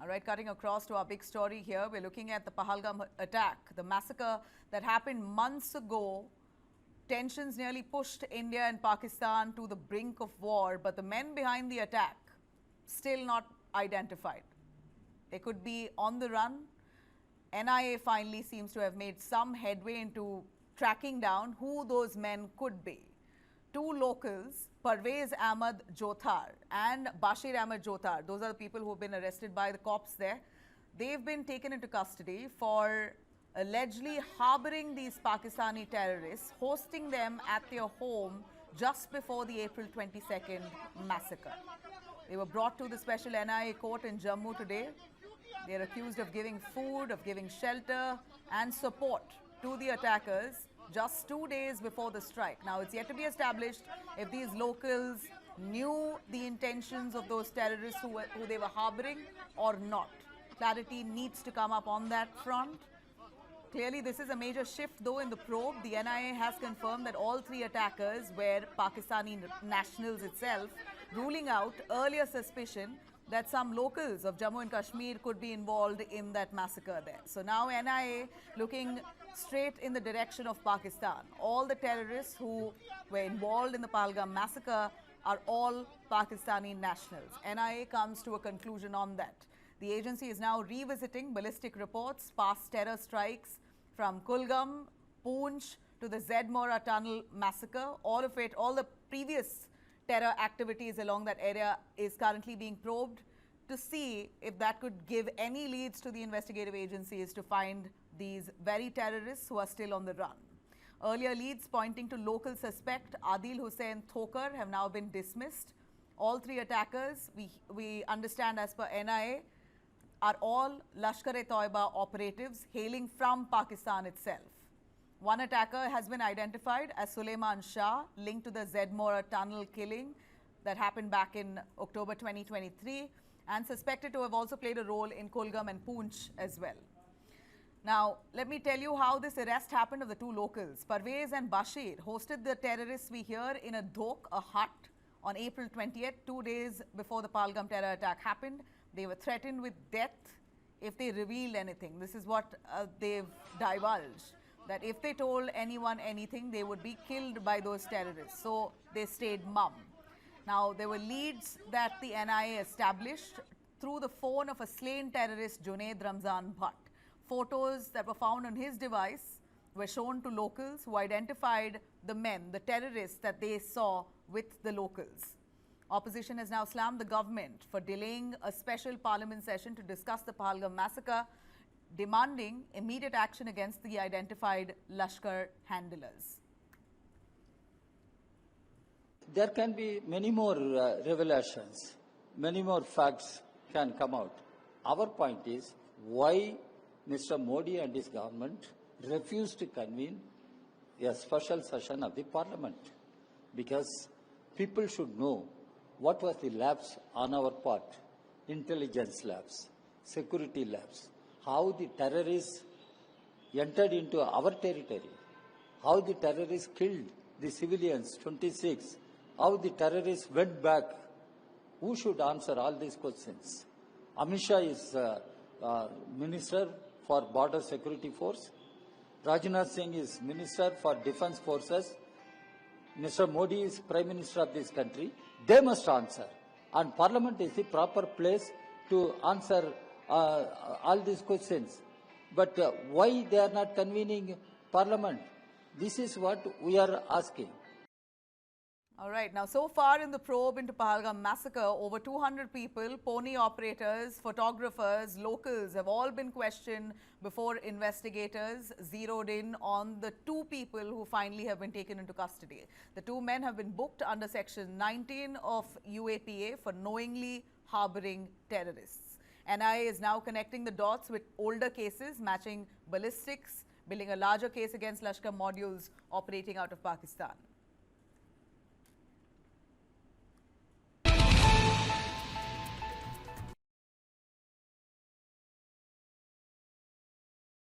All right, cutting across to our big story here, we're looking at the Pahalgam attack, the massacre that happened months ago. Tensions nearly pushed India and Pakistan to the brink of war, but the men behind the attack still not identified. They could be on the run. NIA finally seems to have made some headway into tracking down who those men could be. Two locals, Parvez Ahmad Jothar and Bashir Ahmad Jothar, those are the people who have been arrested by the cops there. They've been taken into custody for allegedly harboring these Pakistani terrorists, hosting them at their home just before the April 22nd massacre. They were brought to the special NIA court in Jammu today. They are accused of giving food, of giving shelter and support to the attackers just 2 days before the strike. Now, it's yet to be established if these locals knew the intentions of those terrorists who they were harboring or not. Clarity needs to come up on that front. Clearly, this is a major shift, though, in the probe. The NIA has confirmed that all three attackers were Pakistani nationals itself, ruling out earlier suspicion that some locals of Jammu and Kashmir could be involved in that massacre there. So now NIA looking straight in the direction of Pakistan. All the terrorists who were involved in the Pahalgam massacre are all Pakistani nationals. NIA comes to a conclusion on that. The agency is now revisiting ballistic reports, past terror strikes from Kulgam, Poonch to the Zedmora Tunnel massacre. All of it, all the previous terror activities along that area is currently being probed to see if that could give any leads to the investigative agencies to find these very terrorists who are still on the run. Earlier leads pointing to local suspect Adil Hussain Thokar have now been dismissed. All three attackers, we understand as per NIA, are all Lashkar-e-Toiba operatives hailing from Pakistan itself. One attacker has been identified as Suleiman Shah, linked to the Zedmora tunnel killing that happened back in October 2023 and suspected to have also played a role in Kulgam and Poonch as well. Now, let me tell you how this arrest happened of the two locals. Parvez and Bashir hosted the terrorists we hear in a dhok, a hut, on April 20th, 2 days before the Pahalgam terror attack happened. They were threatened with death if they revealed anything. This is what they've divulged, that if they told anyone anything, they would be killed by those terrorists. So they stayed mum. Now, there were leads that the NIA established through the phone of a slain terrorist, Junaid Ramzan Bhatt. Photos that were found on his device were shown to locals who identified the men, the terrorists that they saw with the locals. Opposition has now slammed the government for delaying a special parliament session to discuss the Pahalgam massacre, demanding immediate action against the identified Lashkar handlers. There can be many more revelations, many more facts can come out. Our point is why Mr. Modi and his government refused to convene a special session of the parliament, because people should know what was the lapse on our part, intelligence lapse, security lapse, how the terrorists entered into our territory, how the terrorists killed the civilians, 26, how the terrorists went back. Who should answer all these questions? Amit Shah is Minister for Border Security Force. Rajnath Singh is Minister for Defence Forces. Mr. Modi is Prime Minister of this country. They must answer. And Parliament is the proper place to answer all these questions. But why they are not convening Parliament? This is what we are asking. All right. Now, so far in the probe into Pahalgam massacre, over 200 people, pony operators, photographers, locals have all been questioned before investigators zeroed in on the two people who finally have been taken into custody. The two men have been booked under Section 19 of UAPA for knowingly harboring terrorists. NIA is now connecting the dots with older cases, matching ballistics, building a larger case against Lashkar modules operating out of Pakistan.